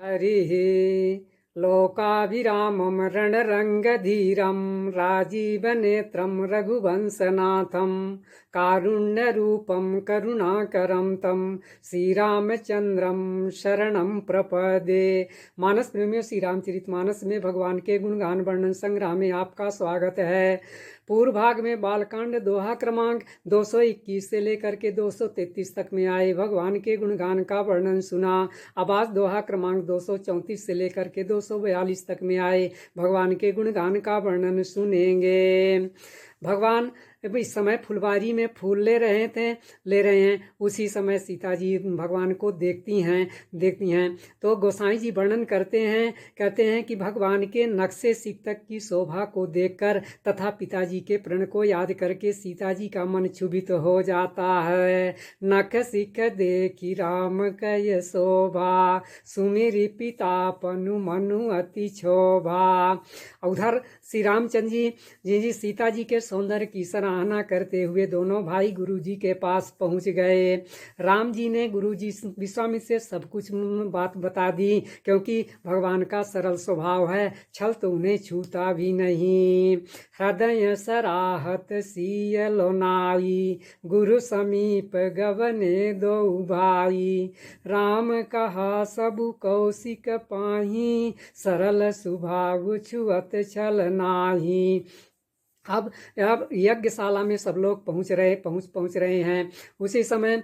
हरिः लोकाभिरामं रणरङ्गधीरं राजीवनेत्रं रघुवंशनाथं कारुण्यरूपं करुणाकरं तं श्रीरामचंद्रम शरणं प्रपदे। मानस प्रेमियों, श्री रामचरितमानस में भगवान के गुणगान वर्णन संग्रह में आपका स्वागत है। पूर्व भाग में बालकांड दोहा क्रमांक 221 से लेकर के 233 तक में आए भगवान के गुणगान का वर्णन सुना। अब आज दोहा क्रमांक 234 से लेकर के 242 तक में आए भगवान के गुणगान का वर्णन सुनेंगे। भगवान इस समय फुलवारी में फूल ले रहे हैं। उसी समय सीता जी भगवान को देखती हैं तो गोसाई जी वर्णन कहते हैं कि भगवान के नक्शे सिक्तक की शोभा को देखकर तथा पिताजी के प्रण को याद करके सीता जी का मन क्षुभित हो जाता है। नख सिख देखी राम कय शोभा सुमिरि पिता पनु मनु अति क्षोभा। उधर श्री रामचंद्र जी सीता जी के सौंदर्य की सराहना करते हुए दोनों भाई गुरु जी के पास पहुंच गए। राम जी ने गुरु जी विश्वामित्र से सब कुछ बात बता दी, क्योंकि भगवान का सरल स्वभाव है, छल तो उन्हें छूता भी नहीं। हृदय सराहत सिय लोनाई गुरु समीप गवने दो भाई राम कहा सबु कौशिक पाही सरल स्वभाव छुअत छल नाही। अब यज्ञशाला में सब लोग पहुंच रहे हैं। उसी समय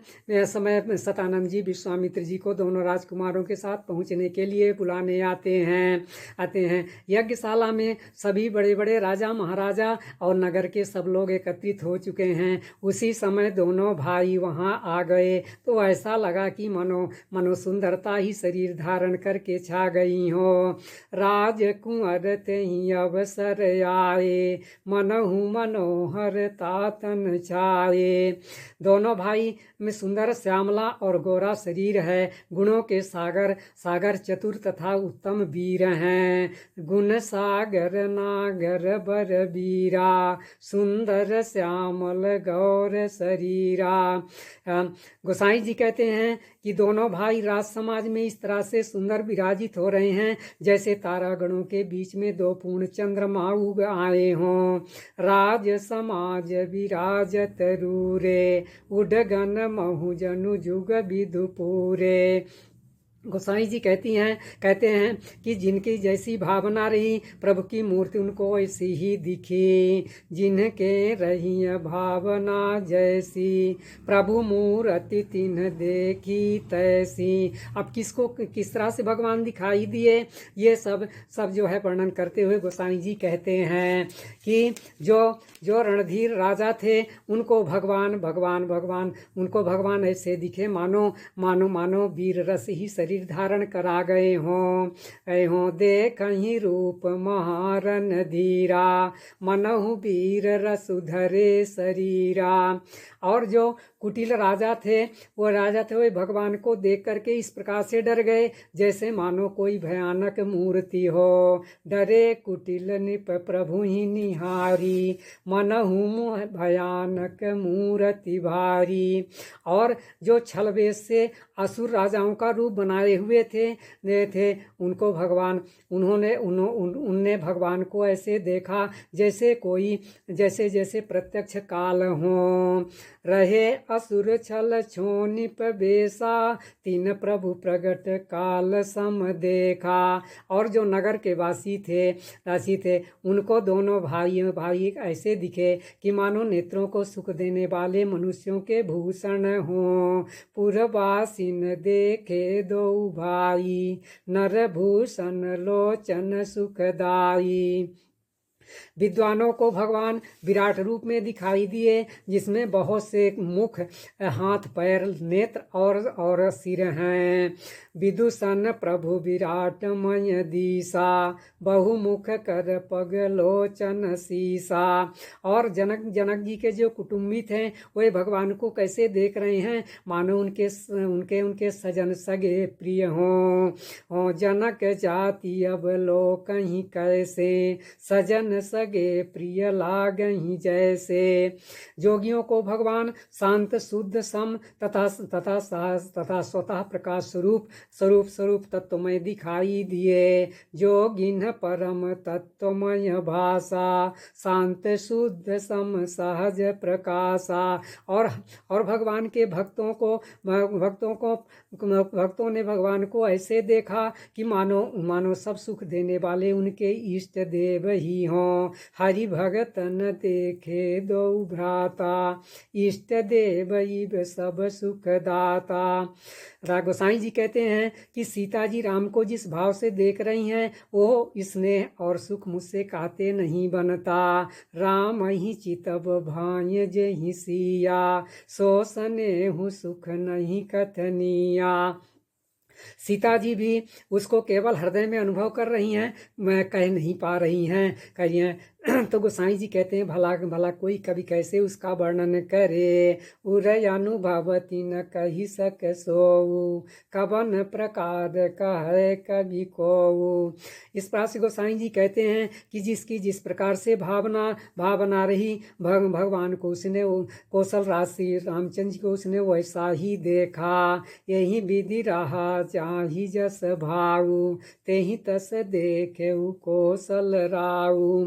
सतानंद जी विश्वामित्र जी को दोनों राजकुमारों के साथ पहुंचने के लिए बुलाने आते हैं। यज्ञशाला में सभी बड़े बड़े राजा महाराजा और नगर के सब लोग एकत्रित हो चुके हैं। उसी समय दोनों भाई वहां आ गए तो ऐसा लगा कि मनो सुंदरता ही शरीर धारण करके छा गई हो। राजकुंवर तेहि अवसर आए मनहु मनोहर तातन छाए। दोनों भाई में सुंदर श्यामला और गोरा शरीर है। गुणों के सागर चतुर तथा उत्तम वीर हैं। गुण सागर नागर बर वीरा सुंदर श्यामल गौर शरीरा। गोसाई जी कहते हैं कि दोनों भाई राज समाज में इस तरह से सुंदर विराजित हो रहे हैं जैसे तारागणों के बीच में दो पूर्ण चंद्रमा उग आए हों। राज समाज विराजत रूरे उडगन महु जनु जुग विदु पूरे। गोसाई जी कहते हैं कि जिनकी जैसी भावना रही प्रभु की मूर्ति उनको ऐसी ही दिखी। जिनके रही भावना जैसी प्रभु मूर्ति तिन्ह देखी तैसी। अब किसको किस तरह से भगवान दिखाई दिए, ये सब जो है वर्णन करते हुए गोसाई जी कहते हैं कि जो रणधीर राजा थे उनको भगवान उनको भगवान ऐसे दिखे मानो वीर रस ही शरीर धारण करा गए हों। देखहि रूप महारन धीरा मनहु वीर रसुधरे शरीरा। और जो कुटिल राजा थे वो भगवान को देख करके इस प्रकार से डर गए जैसे मानो कोई भयानक मूर्ति हो। डरे कुटिल निप प्रभु ही निहारी मनहु भयानक मूर्ति भारी। और जो छल वेश से असुर राजाओं का रूप बनाए हुए थे उनको उनने भगवान को ऐसे देखा जैसे प्रत्यक्ष काल हो। रहे असुर छल छोनिप बेसा तीन प्रभु प्रगट काल सम देखा। और जो नगर के वासी थे उनको दोनों भाई ऐसे दिखे कि मानो नेत्रों को सुख देने वाले मनुष्यों के भूषण हों। पुरवासिन देखे दो भाई नर भूषण लोचन सुखदाई। विद्वानों को भगवान विराट रूप में दिखाई दिए जिसमें बहुत से मुख हाथ पैर नेत्र और सिर हैं। विदूषण प्रभु विराटमय दिशा बहुमुख कर पग लोचन सीसा। और जनक जी के जो कुटुंबी थे वे भगवान को कैसे देख रहे हैं मानो उनके सजन सगे प्रिय हों। जनक जाति अब लोग कहीं कैसे सजन सगे प्रिय लागहि जैसे। जोगियों को भगवान शांत शुद्ध सम तथा स्वतः प्रकाश स्वरूप तत्वमय दिखाई दिए। जोगिन परम तत्वमय भाषा, शांत शुद्ध सम सहज प्रकाशा। और भगवान के भक्तों ने भगवान को ऐसे देखा कि मानो सब सुख देने वाले उनके इष्ट देव ही हों। हरि भगतन देखे दो भ्राता, इष्ट देव इव सब सुख दाता। गोसाई जी कहते हैं कि सीता जी राम को जिस भाव से देख रही हैं वो स्नेह और सुख मुझसे कहते नहीं बनता। राम ही चितब भाय जहि सिया, सो स्नेहु सुख नहीं कथनिया। सीता जी भी उसको केवल हृदय में अनुभव कर रही हैं, मैं कह नहीं पा रही हैं, कह रही हैं। तो गोसाई जी कहते हैं भला कोई कवि कैसे उसका वर्णन करे। उरय अनुभवति न कही सक सोऊ, कवन प्रकार कहे कवि को। इस प्रकार से गोसाई जी कहते हैं कि जिसकी जिस प्रकार से भावना रही भगवान को उसने कौशल राशि रामचंद्र जी को उसने वैसा ही देखा। यही विधि रहा चाही जस भाऊ, तेहि तस देखे कौशल राऊ।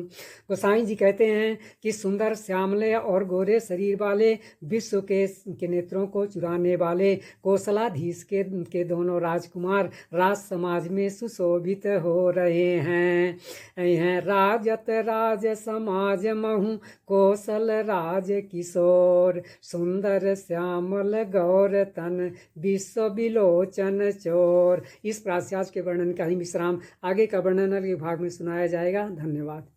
गोसाई जी कहते हैं कि सुंदर श्यामले और गोरे शरीर वाले विश्व के नेत्रों को चुराने वाले कौशलाधीश के दोनों राजकुमार राज समाज में सुशोभित हो रहे हैं। राजत राज समाज महु कौशल राज किशोर, सुंदर श्यामल गौर तन विश्व विलोचन चोर। इस प्रास्याज के वर्णन का ही विश्राम आगे का वर्णन अगले भाग में सुनाया जाएगा। धन्यवाद।